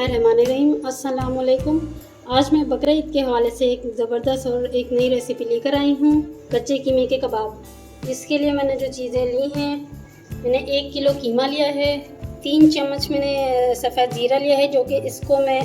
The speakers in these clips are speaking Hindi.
बिस्मिल्लाहिर्रहमानिर्रहीम। अस्सलाम वालेकुम। आज मैं बकरा ईद के हवाले से एक ज़बरदस्त और एक नई रेसिपी लेकर आई हूँ, कच्चे कीमे के कबाब। इसके लिए मैंने जो चीज़ें ली हैं, मैंने 1 किलो कीमा लिया है, 3 चम्मच मैंने सफ़ेद ज़ीरा लिया है जो कि इसको मैं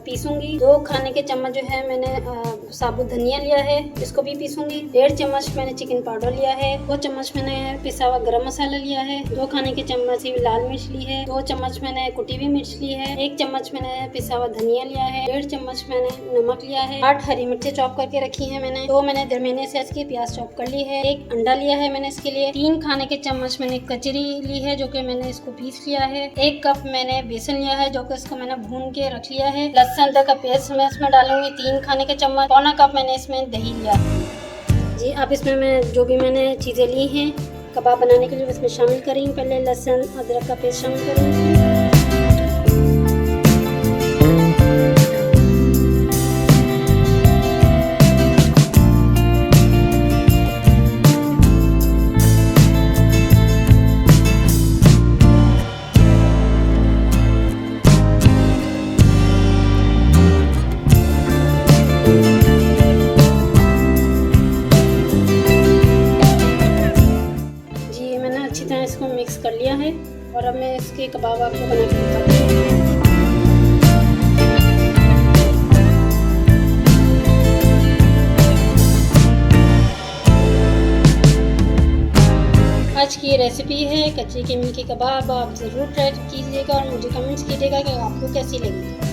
पीसूँगी। 2 खाने के चम्मच जो है मैंने साबुत धनिया लिया है, इसको भी पीसूँगी। 1.5 चम्मच मैंने चिकन पाउडर लिया है, 2 चम्मच मैंने पिसा हुआ गरम मसाला लिया है, 2 खाने के चम्मच ही लाल मिर्च ली है, 2 चम्मच मैंने कुटी हुई मिर्च ली है, 1 चम्मच मैंने पिसा हुआ धनिया लिया है, 1.5 चम्मच मैंने नमक लिया है, 8 हरी मिर्चें चॉप करके रखी है मैंने, 2 मैंने दरमियाने साइज की प्याज चॉप कर ली है, 1 अंडा लिया है मैंने इसके लिए, 3 खाने के चम्मच मैंने कचरी ली है जो कि मैंने इसको पीस लिया है, 1 कप मैंने बेसन लिया है जो कि इसको मैंने भून के रख लिया है, लहसुन अदरक का पेस्ट मैं इसमें डालूंगी 3 खाने के चम्मच, पौना कप मैंने इसमें दही लिया जी। अब इसमें मैं जो भी मैंने चीज़ें ली हैं कबाब बनाने के लिए इसमें शामिल करेंगे। पहले लहसुन अदरक का पेस्ट शामिल करेंगे। अच्छी तरह इसको मिक्स कर लिया है और अब मैं इसके कबाब आपको बना के दिखाती हूँ। आज की ये रेसिपी है कच्चे कीमे के कबाब। आप ज़रूर ट्राई कीजिएगा और मुझे कमेंट्स कीजिएगा कि आपको कैसी लगी।